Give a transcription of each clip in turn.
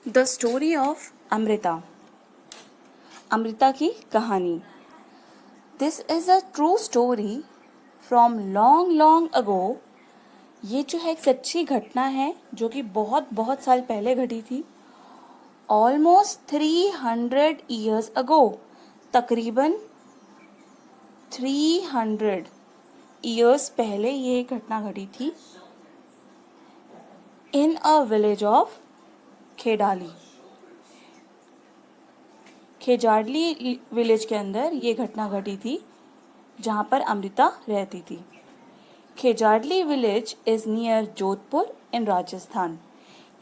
The story of Amrita. Amrita की कहानी। This is a true story from long long ago. ये जो है एक सच्ची घटना है जो कि बहुत बहुत साल पहले घटी थी। ऑलमोस्ट 300 ईयर्स अगो, तकरीबन 300 ईयर्स पहले ये घटना घटी थी इन अ विलेज ऑफ खेडाली। खेजाडली विलेज के अंदर ये घटना घटी थी जहाँ पर अमृता रहती थी। खेजाडली विलेज इज़ नियर जोधपुर इन राजस्थान।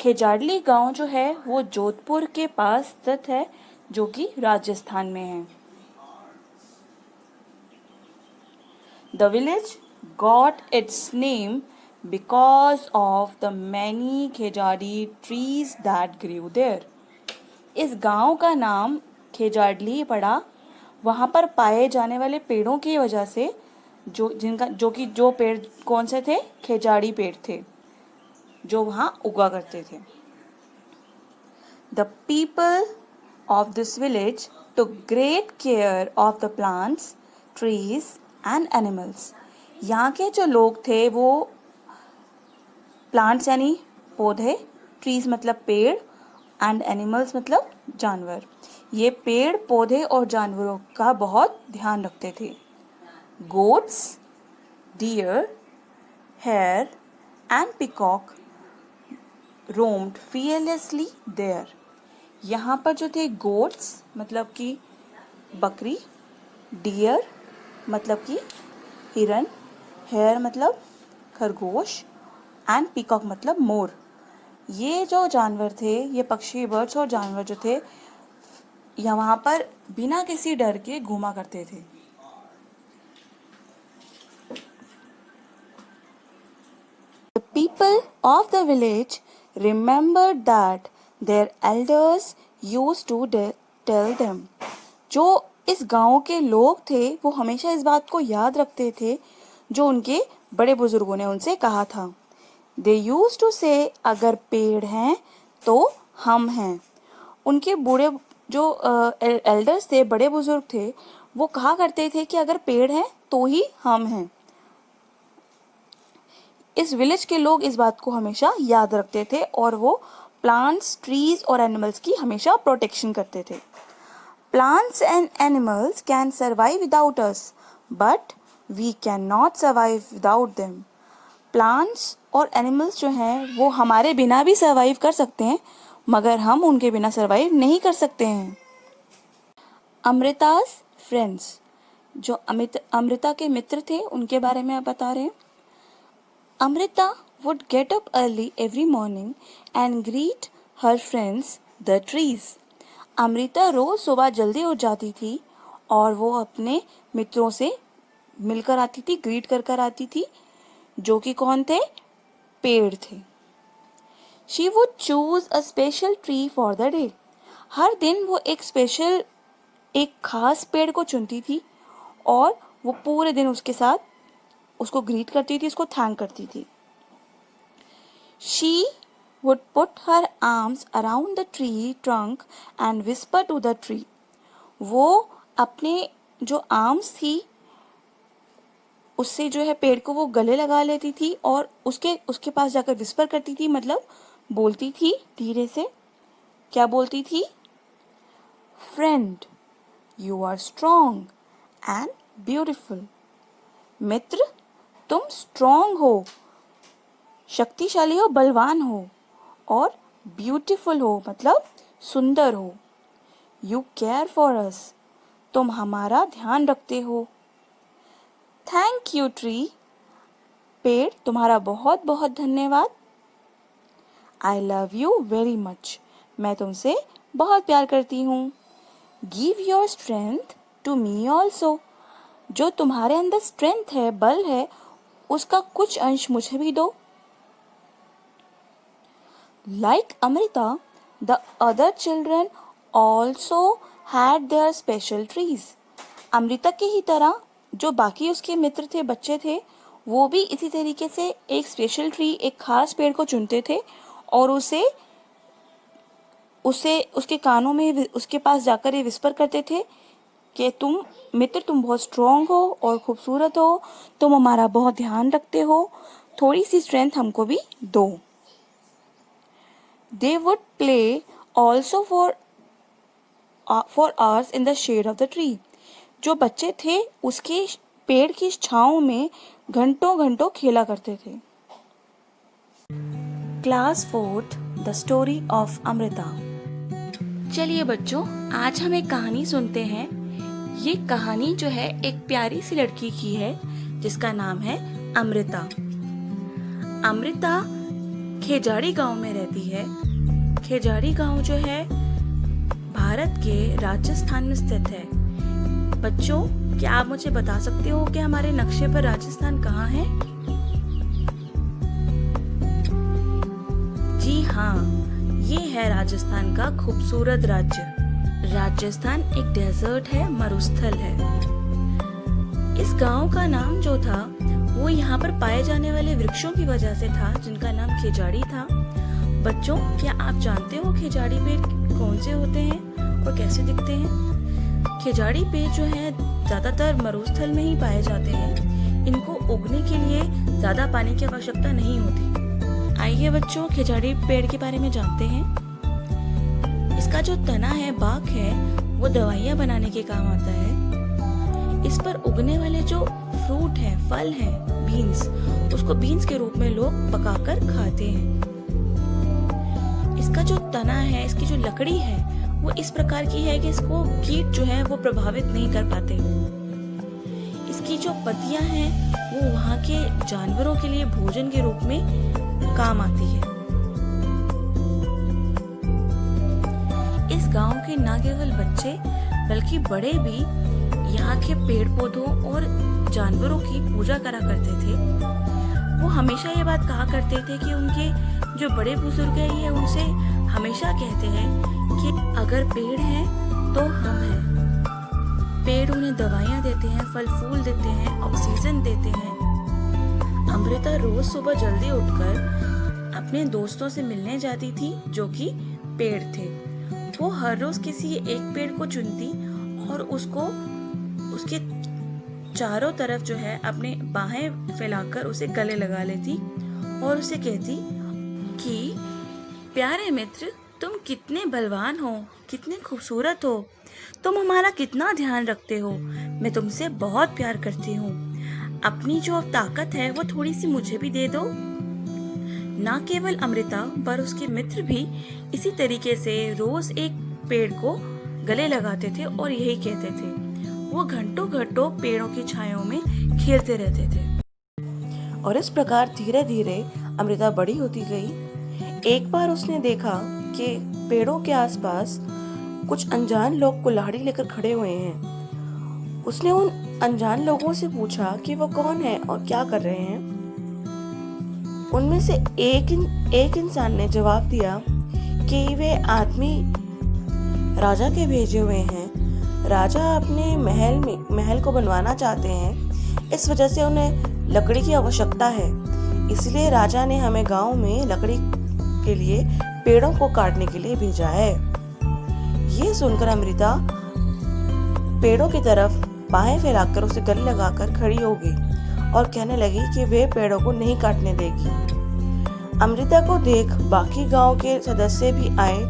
खेजाडली गांव जो है वो जोधपुर के पास स्थित है जो कि राजस्थान में है। The village got its name because of the many khejri trees that grew there. इस गांव का नाम खेजाडली पड़ा वहाँ पर पाए जाने वाले पेड़ों की वजह से, जो पेड़ कौन से थे? खेजाड़ी पेड़ थे जो वहाँ उगा करते थे। The people of this village took great care of the plants, trees and animals. यहाँ के जो लोग थे वो प्लांट्स यानी पौधे, ट्रीज मतलब पेड़, एंड एनिमल्स मतलब जानवर, ये पेड़ पौधे और जानवरों का बहुत ध्यान रखते थे। Goats, deer, hare and peacock roamed fearlessly there। यहाँ पर जो थे गोट्स मतलब कि बकरी, डियर मतलब कि हिरन, हेयर मतलब खरगोश एंड पीकॉक मतलब मोर, ये जो जानवर थे, ये पक्षी, बर्ड्स और जानवर जो थे यहाँ पर बिना किसी डर के घूमा करते थे। The people of the village remembered that their elders used to tell them। जो इस गांव के लोग थे वो हमेशा इस बात को याद रखते थे जो उनके बड़े बुजुर्गों ने उनसे कहा था। They used to say अगर पेड़ हैं तो हम हैं। उनके बूढ़े जो एल्डर्स थे, बड़े बुजुर्ग थे, वो कहा करते थे कि अगर पेड़ हैं तो ही हम हैं। इस विलेज के लोग इस बात को हमेशा याद रखते थे और वो प्लांट्स, ट्रीज और एनिमल्स की हमेशा प्रोटेक्शन करते थे। Plants and animals can survive without us but we can not survive without them. Plants और एनिमल्स जो हैं वो हमारे बिना भी सर्वाइव कर सकते हैं मगर हम उनके बिना सर्वाइव नहीं कर सकते हैं। अमृता's फ्रेंड्स, जो अमृता के मित्र थे उनके बारे में आप बता रहे हैं। Amrita would get up early every morning and greet her friends, the trees। Amrita रोज सुबह जल्दी उठ जाती थी और वो अपने मित्रों से मिलकर आती थी, ग्रीट कर आती थी, जो कि कौन थे? पेड़ थे। She would choose a special tree for the day। हर दिन वो एक खास पेड़ को चुनती थी और वो पूरे दिन उसके साथ उसको ग्रीट करती थी, उसको थैंक करती थी। She would put her arms around the tree trunk and whisper to the tree। वो अपने जो आर्म्स थी उससे जो है पेड़ को वो गले लगा लेती थी और उसके पास जाकर विस्पर करती थी, मतलब बोलती थी धीरे से। क्या बोलती थी? Friend, you are strong and beautiful. मित्र, तुम स्ट्रॉन्ग हो, शक्तिशाली हो, बलवान हो और ब्यूटीफुल हो मतलब सुंदर हो। यू केयर फॉर अस, तुम हमारा ध्यान रखते हो। थैंक यू ट्री, पेड़ तुम्हारा बहुत बहुत धन्यवाद। I love you very much, मैं तुमसे बहुत प्यार करती हूँ। Give your strength to me also, जो तुम्हारे अंदर स्ट्रेंथ है, बल है, उसका कुछ अंश मुझे भी दो। Like Amrita, the other children also had their special trees। Amrita की ही तरह जो बाकी उसके मित्र थे, बच्चे थे, वो भी इसी तरीके से एक स्पेशल ट्री, एक खास पेड़ को चुनते थे और उसे उसे उसके कानों में उसके पास जाकर ये विस्पर करते थे कि तुम मित्र, तुम बहुत स्ट्रांग हो और खूबसूरत हो, तुम हमारा बहुत ध्यान रखते हो, थोड़ी सी स्ट्रेंथ हमको भी दो। They would play also for hours in the shade of the tree. जो बच्चे थे उसके पेड़ की छाँव में घंटों घंटों खेला करते थे। Class 4th the story of Amrita. चलिए बच्चों, आज हम एक कहानी सुनते हैं। ये कहानी जो है एक प्यारी सी लड़की की है जिसका नाम है अमृता। अमृता खेजाड़ी गांव में रहती है। खेजाड़ी गांव जो है भारत के राजस्थान में स्थित है। बच्चों, क्या आप मुझे बता सकते हो कि हमारे नक्शे पर राजस्थान कहाँ है? जी हाँ, ये है राजस्थान का खूबसूरत राज्य। राजस्थान एक डेजर्ट है, मरुस्थल है। इस गांव का नाम जो था वो यहाँ पर पाए जाने वाले वृक्षों की वजह से था, जिनका नाम खेजाड़ी था। बच्चों, क्या आप जानते हो खेजाड़ी पेड़ कौन से होते हैं और कैसे दिखते हैं? खेजाड़ी पेड़ जो है ज्यादातर मरुस्थल में ही पाए जाते हैं। इनको उगने के लिए ज्यादा पानी की आवश्यकता नहीं होती। आइए बच्चों, खेजाड़ी पेड़ के बारे में जानते हैं। इसका जो तना है, बाक है, वो दवाइयाँ बनाने के काम आता है। इस पर उगने वाले जो फ्रूट है, फल है, बीन्स, उसको बीन्स के रूप में लोग पकाकर खाते हैं। इसका जो तना है, इसकी जो लकड़ी है, वो इस प्रकार की है कि इसको कीट जो है वो प्रभावित नहीं कर पाते। इसकी जो पत्तियां हैं वो वहाँ के जानवरों के लिए भोजन के रूप में काम आती है। इस गांव के न केवल बच्चे बल्कि बड़े भी यहाँ के पेड़ पौधों और जानवरों की पूजा करा करते थे। वो हमेशा ये बात कहा करते थे कि उनके जो बड़े बुजुर्ग हैं ये उनसे हमेशा कहते हैं कि अगर पेड़ है तो हम हैं। पेड़ उन्हें दवाइयाँ देते हैं, फल फूल देते हैं, ऑक्सीजन देते हैं। अमृता रोज सुबह जल्दी उठकर अपने दोस्तों से मिलने जाती थी जो कि पेड़ थे। वो हर रोज किसी एक पेड़ को चुनती और उसको उसके चारों तरफ जो है अपने बाहें फैलाकर उसे गले लगा लेती और उसे कहती कि प्यारे मित्र, तुम कितने बलवान हो, कितने खूबसूरत हो, तुम हमारा कितना ध्यान रखते हो, मैं तुमसे बहुत प्यार करती हूँ। अपनी जो ताकत है वो थोड़ी सी मुझे भी दे दो। न केवल अमृता पर उसके मित्र भी इसी तरीके से रोज एक पेड़ को गले लगाते थे और यही कहते थे। वो घंटों घंटों पेड़ों की छायाओं में खेलते रहते थे और इस प्रकार धीरे धीरे अमृता बड़ी होती गई। एक बार उसने देखा कि पेड़ों के आसपास कुछ अनजान लोग कुल्हाड़ी लेकर खड़े हुए हैं। उसने उन अनजान लोगों से पूछा कि वो कौन है और क्या कर रहे हैं। उनमें से एक इंसान ने जवाब दिया कि वे आदमी राजा के भेजे हुए हैं। राजा अपने महल को बनवाना चाहते हैं, इस वजह से उन्हें लकड़ी की आवश्यकता है। इसलिए राजा ने हमें गांव में लकड़ी के लिए पेड़ों को काटने के लिए भेजा है। ये सुनकर अमृता पेड़ों की तरफ बाहें फैलाकर उसे गले लगाकर खड़ी हो गई और कहने लगी कि वे पेड़ों को नहीं काटने देगी। अमृता को देख बाकी गांव के सदस्य भी आए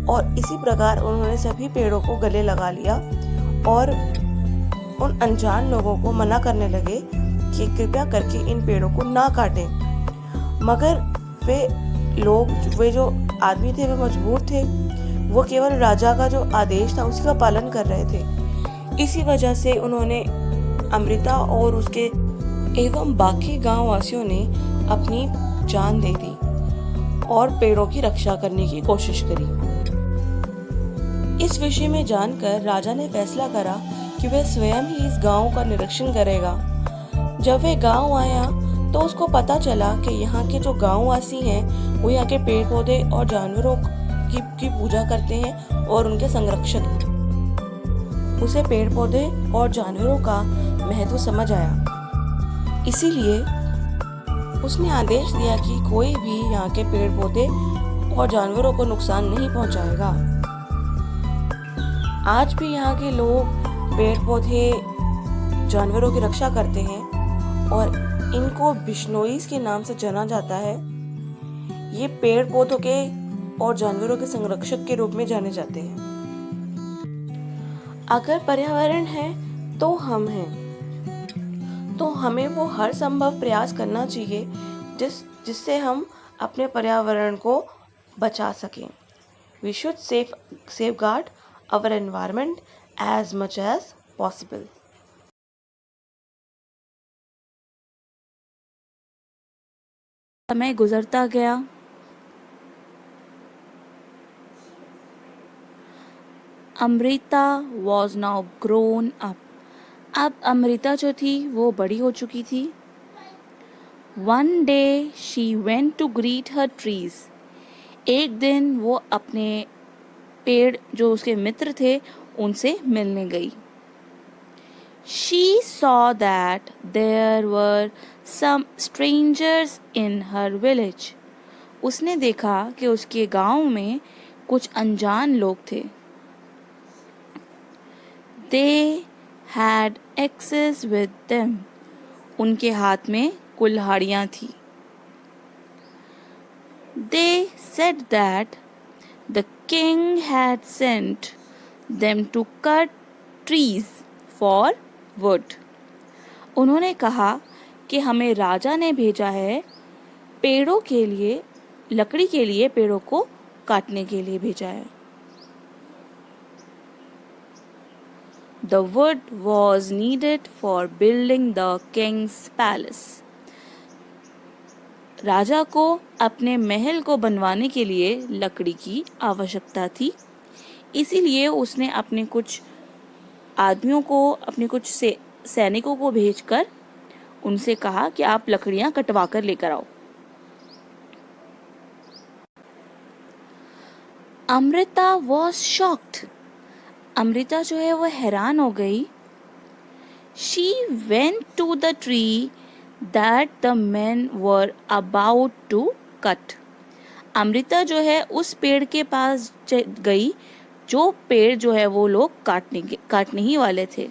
और इसी प्रकार उन्होंने सभी पेड़ों को गले लगा लिया और उन अनजान लोगों को मना करने लगे कि कृपया करके इन पेड़ों को ना काटें। मगर वे जो आदमी थे वे मजबूर थे। वो केवल राजा का जो आदेश था उसी का पालन कर रहे थे। इसी वजह से उन्होंने अमृता और उसके एवं बाकी गांव वासियों ने अपनी जान दे दी और पेड़ों की रक्षा करने की कोशिश करी। इस विषय में जानकर राजा ने फैसला करा कि वह स्वयं ही इस गांव का निरीक्षण करेगा। जब वह गांव आया तो उसको पता चला कि यहाँ के जो गांववासी हैं वो यहाँ के पेड़ पौधे और जानवरों की पूजा करते हैं और उनके संरक्षक। उसे पेड़ पौधे और जानवरों का महत्व समझ आया। इसीलिए उसने आदेश दिया कि कोई भी यहाँ के पेड़ पौधे और जानवरों को नुकसान नहीं पहुंचाएगा। आज भी यहाँ के लोग पेड़ पौधे जानवरों की रक्षा करते हैं और इनको बिश्नोईज के नाम से जाना जाता है। ये पेड़ पौधों के और जानवरों के संरक्षक के रूप में जाने जाते हैं। अगर पर्यावरण है तो हम हैं, तो हमें वो हर संभव प्रयास करना चाहिए जिससे हम अपने पर्यावरण को बचा सकें। We should safeguard our environment as much as possible. समय गुजरता गया। Amrita was now grown up. अब अमृता जो थी वो बड़ी हो चुकी थी। One day she went to greet her trees. एक दिन वो अपने पेड़ जो उसके मित्र थे उनसे मिलने गई। She saw that there were some strangers in her village. उसने देखा कि उसके गांव में कुछ अनजान लोग थे। They had axes with them. उनके हाथ में कुल्हाड़ियाँ थी। They said that the king had sent them to cut trees for wood. उन्होंने कहा कि हमें राजा ने भेजा है पेड़ों के लिए, लकड़ी के लिए पेड़ों को काटने के लिए भेजा है। The wood was needed for building the king's palace. राजा को अपने महल को बनवाने के लिए लकड़ी की आवश्यकता थी, इसीलिए उसने अपने कुछ आदमियों को, अपने कुछ सैनिकों को भेजकर उनसे कहा कि आप लकड़ियां कटवा कर लेकर आओ। Amrita was shocked. अमृता जो है वो हैरान हो गई। She went to the tree that the men were about to cut. Amrita जो है उस पेड़ के पास गई जो पेड़ जो है वो लोग काटने ही वाले थे।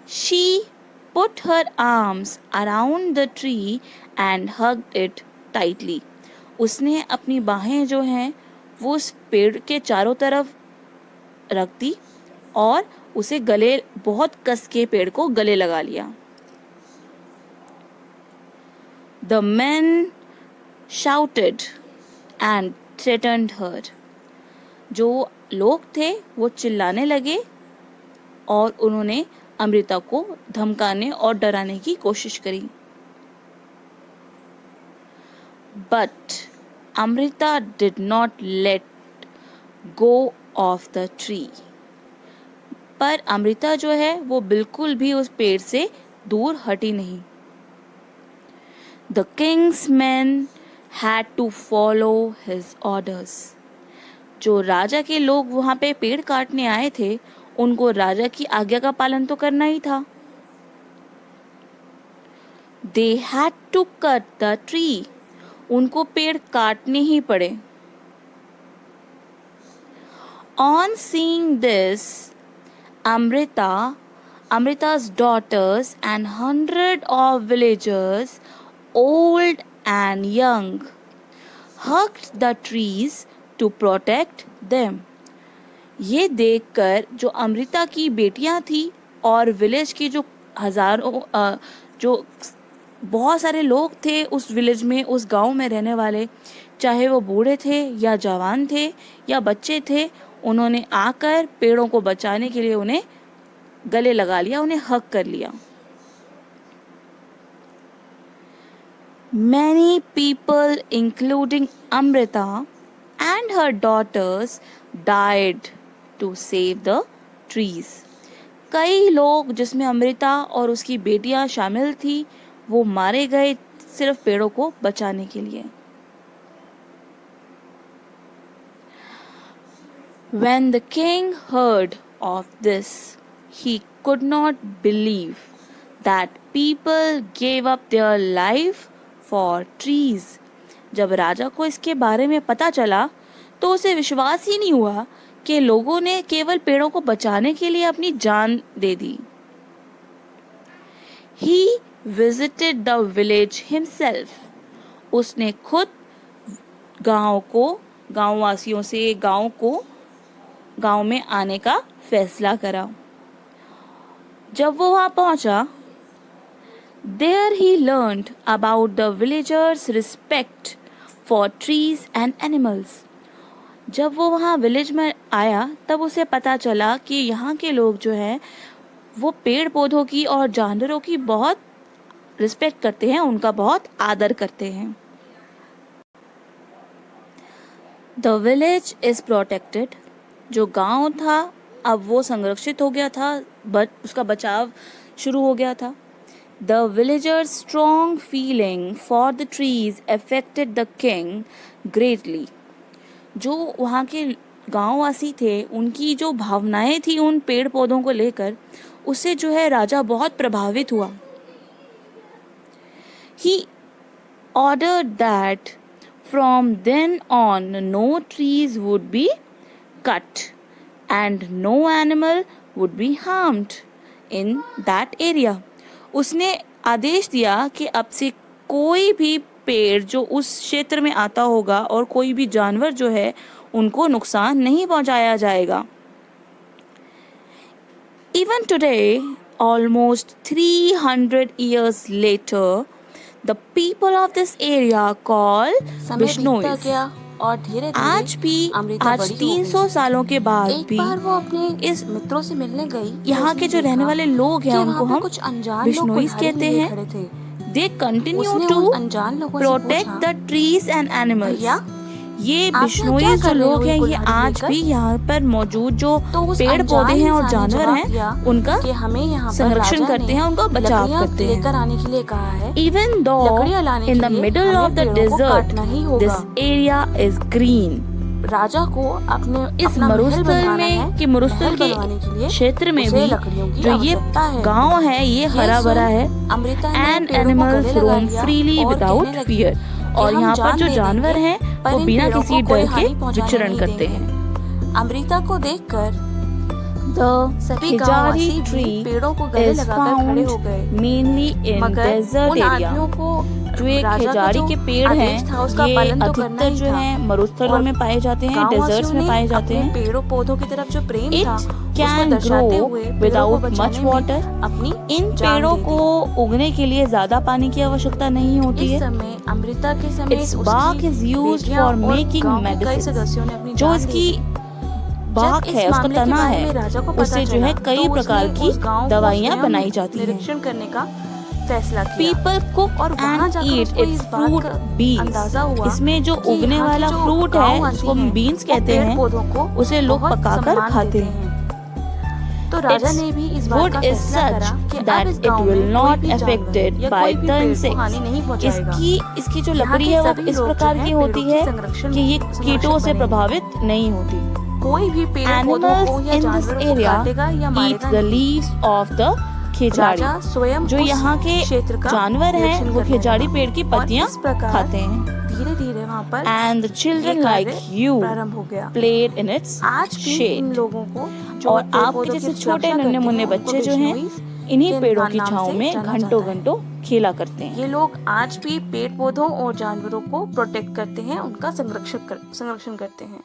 She put her arms around the tree and hugged it tightly. उसने अपनी बाहें जो हैं वो उस पेड़ के चारों तरफ रख दी और उसे गले बहुत कस के पेड़ को गले लगा लिया। The men shouted and threatened her. जो लोग थे वो चिल्लाने लगे और उन्होंने अमृता को धमकाने और डराने की कोशिश करी। But Amrita did not let go of the tree. पर अमृता जो है वो बिल्कुल भी उस पेड़ से दूर हटी नहीं। The king's men had to follow his orders. जो राजा के लोग वहां पे पेड़ काटने आए थे उनको राजा की आज्ञा का पालन तो करना ही था। They had to cut the tree. उनको पेड़ काटने ही पड़े। On seeing this, Amrita's daughters and 100 of villagers, old and young, hugged the trees to protect them. ये देखकर जो अमृता की बेटियां थी और विलेज की जो हजारों जो बहुत सारे लोग थे उस विलेज में, उस गांव में रहने वाले, चाहे वो बूढ़े थे या जवान थे या बच्चे थे, उन्होंने आकर पेड़ों को बचाने के लिए उन्हें गले लगा लिया, उन्हें हग कर लिया। Many people, including Amrita and her daughters, died to save the trees. कई लोग जिसमें अमृता और उसकी बेटियां शामिल थी वो मारे गए सिर्फ पेड़ों को बचाने के लिए। When the king heard of this, he could not believe that people gave up their life for trees. जब राजा को इसके बारे में पता चला तो उसे विश्वास ही नहीं हुआ कि लोगों ने केवल पेड़ों को बचाने के लिए अपनी जान दे दी। He visited the village himself. उसने खुद गांववासियों से गांव में आने का फैसला करा। जब वो वहां पहुंचा, there he learned about the villagers' respect for trees and animals. जब वो वहाँ विलेज में आया तब उसे पता चला कि यहाँ के लोग जो हैं वो पेड़ पौधों की और जानवरों की बहुत रिस्पेक्ट करते हैं, उनका बहुत आदर करते हैं। The village is protected. जो गांव था अब वो संरक्षित हो गया था, उसका बचाव शुरू हो गया था। The villagers' strong feeling for the trees affected the king greatly. जो वहाँ के गांववासी थे उनकी जो भावनाएं थी उन पेड़ पौधों को लेकर, उससे जो है राजा बहुत प्रभावित हुआ। He ordered that from then on no trees would be cut and no animal would be harmed in that area. उसने आदेश दिया कि अब से कोई भी पेड़ जो उस क्षेत्र में आता होगा और कोई भी जानवर जो है उनको नुकसान नहीं पहुंचाया जाएगा। Even today, almost 300 years later, the people of this area call Bishnois. और धीरे आज 300 सालों के बाद भी वो अपने इस मित्रों से मिलने गई। यहाँ के जो रहने वाले लोग हैं उनको हम बिश्नोइस कहते हैं। They continue to protect the trees and animals. ये बिश्नोई जो लोग हैं ये आज भी यहाँ पर मौजूद जो पेड़ पौधे हैं और जानवर हैं उनका संरक्षण करते हैं, उनका बचाव करते हैं। Even though in the middle of the desert, this area is green. राजा को अपने इस मरुस्थल के क्षेत्र में भी जो ये गांव है ये हरा भरा है। And animals roam freely without fear. और यहाँ पर जो जानवर हैं वो बिना किसी डर के विचरण करते हैं। अमृता को देखकर सभी खिजारी ट्री पेड़ों को गले लगाकर खड़े हो गए। Mainly in desert area. जो ये खिजारी के पेड़ हैं ये अधिकतर जो है मरुस्थलों में पाए जाते हैं, डेजर्ट्स में पाए जाते हैं। पेड़ों पौधों की तरफ जो प्रेम था can grow without much water. इन पेड़ों को उगने के लिए ज्यादा पानी की आवश्यकता नहीं होती है। अमृता के समय its bark is used for making medicine. जो इसकी बार्क है, उसका तना है, उससे जो है कई प्रकार की दवाइयाँ बनाई जाती हैं। निरीक्षण करने का फैसला किया। People cook and eat its fruit beans. इसमें जो उगने वाला फ्रूट है उसको बीन्स कहते हैं, उसे लोग पकाकर खाते हैं। तो राजा ने भी इस बात का फैसला करा कि that it will not affected by the insects. इसकी जो लकड़ी है वो इस प्रकार की होती है कि ये कीटों से प्रभावित नहीं होती। कोई भी पेड़ पौधों को या जानवरों को काटेगा या मारेगा नहीं। Eat the leaves of the खिजाड़ी। जो यहाँ के जानवर हैं वो खिजाड़ी पेड़ की पत्तियाँ खाते हैं। धीरे धीरे वहाँ पर And the children like you played in its shade. और आपके जैसे छोटे नन्हे मुन्ने बच्चे जो हैं इन्हीं पेड़ों की छांव में घंटों घंटों खेला करते हैं। ये लोग आज भी पेड़ पौधों और जानवरों को प्रोटेक्ट करते हैं, उनका संरक्षण करते हैं।